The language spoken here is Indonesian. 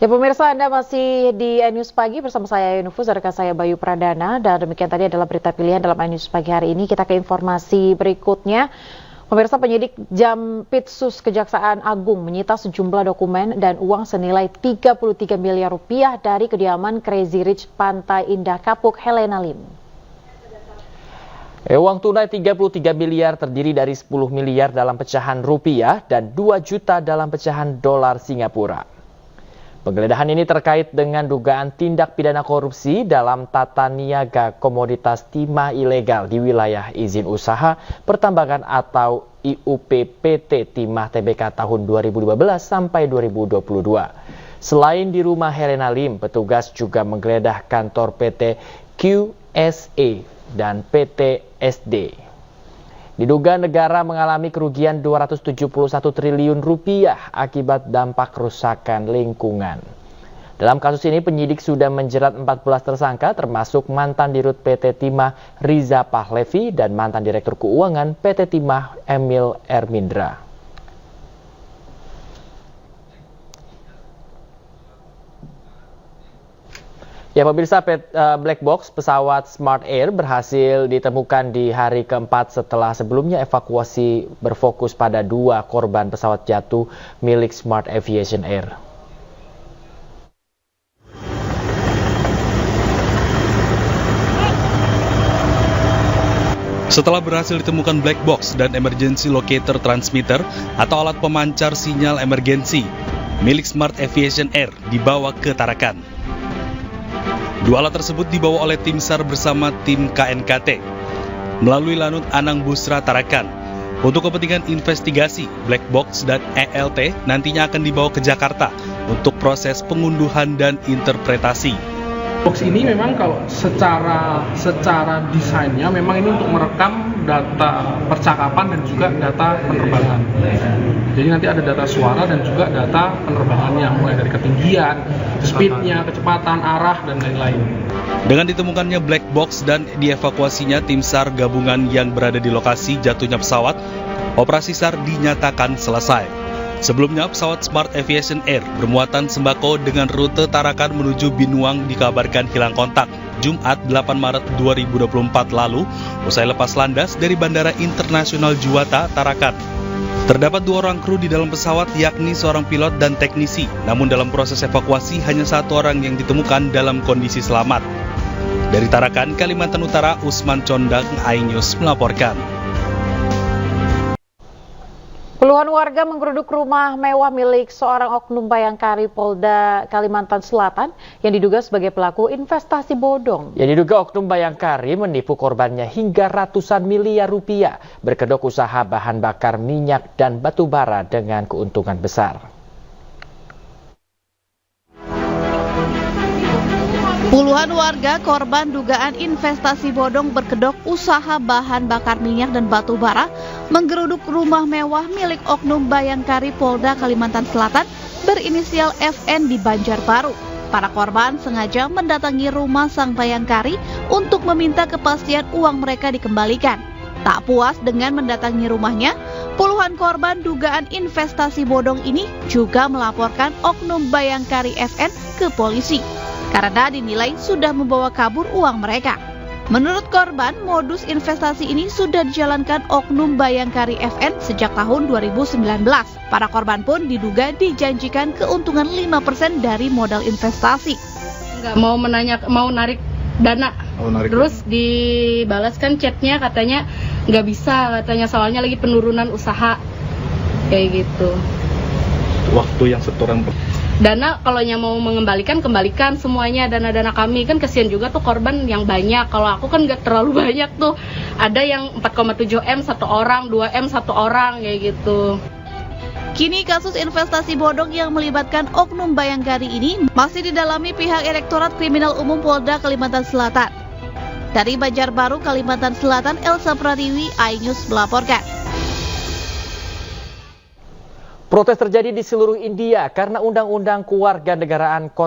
Ya pemirsa, Anda masih di iNews Pagi bersama saya Yunufus, dan rekan saya Bayu Pradana. Dan demikian tadi adalah berita pilihan dalam iNews Pagi hari ini. Kita ke informasi berikutnya. Pemirsa, penyidik Jampitsus Kejaksaan Agung menyita sejumlah dokumen dan uang senilai 33 miliar rupiah dari kediaman Crazy Rich Pantai Indah Kapuk, Helena Lim. Uang tunai 33 miliar terdiri dari 10 miliar dalam pecahan rupiah dan 2 juta dalam pecahan dolar Singapura. Penggeledahan ini terkait dengan dugaan tindak pidana korupsi dalam tata niaga komoditas timah ilegal di wilayah izin usaha pertambangan atau IUP PT Timah Tbk tahun 2015 sampai 2022. Selain di rumah Helena Lim, petugas juga menggeledah kantor PT QSE dan PT SD. Diduga negara mengalami kerugian 271 triliun rupiah akibat dampak kerusakan lingkungan. Dalam kasus ini penyidik sudah menjerat 14 tersangka termasuk mantan dirut PT Timah Riza Pahlevi dan mantan direktur keuangan PT Timah Emil Ermindra. Ya pemirsa, black box pesawat Smart Air berhasil ditemukan di hari keempat setelah sebelumnya evakuasi berfokus pada 2 korban pesawat jatuh milik Smart Aviation Air. Setelah berhasil ditemukan black box dan emergency locator transmitter atau alat pemancar sinyal emergensi milik Smart Aviation Air dibawa ke Tarakan. 2 alat tersebut dibawa oleh tim SAR bersama tim KNKT melalui Lanut Anang Busra Tarakan. Untuk kepentingan investigasi, black box dan ELT nantinya akan dibawa ke Jakarta untuk proses pengunduhan dan interpretasi. Box ini memang kalau secara desainnya memang ini untuk merekam data percakapan dan juga data penerbangan. Jadi nanti ada data suara dan juga data penerbangannya, mulai dari ketinggian, speednya, kecepatan, arah, dan lain-lain. Dengan ditemukannya black box dan dievakuasinya tim SAR gabungan yang berada di lokasi jatuhnya pesawat, operasi SAR dinyatakan selesai. Sebelumnya, pesawat Smart Aviation Air bermuatan sembako dengan rute Tarakan menuju Binuang dikabarkan hilang kontak Jumat 8 Maret 2024 lalu usai lepas landas dari Bandara Internasional Juwata, Tarakan. Terdapat 2 orang kru di dalam pesawat, yakni seorang pilot dan teknisi. Namun dalam proses evakuasi hanya 1 orang yang ditemukan dalam kondisi selamat. Dari Tarakan, Kalimantan Utara, Usman Condang, iNews melaporkan. Puluhan warga menggeruduk rumah mewah milik seorang oknum Bayangkari Polda Kalimantan Selatan yang diduga sebagai pelaku investasi bodong. Ya, diduga oknum Bayangkari menipu korbannya hingga ratusan miliar rupiah berkedok usaha bahan bakar minyak dan batu bara dengan keuntungan besar. Puluhan warga korban dugaan investasi bodong berkedok usaha bahan bakar minyak dan batu bara menggeruduk rumah mewah milik oknum Bayangkari Polda Kalimantan Selatan berinisial FN di Banjarbaru. Para korban sengaja mendatangi rumah sang Bayangkari untuk meminta kepastian uang mereka dikembalikan. Tak puas dengan mendatangi rumahnya, puluhan korban dugaan investasi bodong ini juga melaporkan oknum Bayangkari FN ke polisi karena dinilai sudah membawa kabur uang mereka. Menurut korban, modus investasi ini sudah dijalankan oknum Bayangkari FN sejak tahun 2019. Para korban pun diduga dijanjikan keuntungan 5% dari modal investasi. Nggak mau narik dana. Terus dibalaskan chatnya katanya nggak bisa, katanya soalnya lagi penurunan usaha. Kayak gitu. Waktu yang setoran dana kalau mau mengembalikan, kembalikan semuanya dana-dana kami. Kan kasihan juga tuh korban yang banyak. Kalau aku kan nggak terlalu banyak tuh. Ada yang 4,7 M 1 orang, 2 M 1 orang kayak gitu. Kini kasus investasi bodong yang melibatkan oknum Bayangkari ini masih didalami pihak Direktorat Kriminal Umum Polda Kalimantan Selatan. Dari Banjarbaru, Kalimantan Selatan, Elsa Pratiwi, iNews melaporkan. Protes terjadi di seluruh India karena Undang-Undang Kewarganegaraan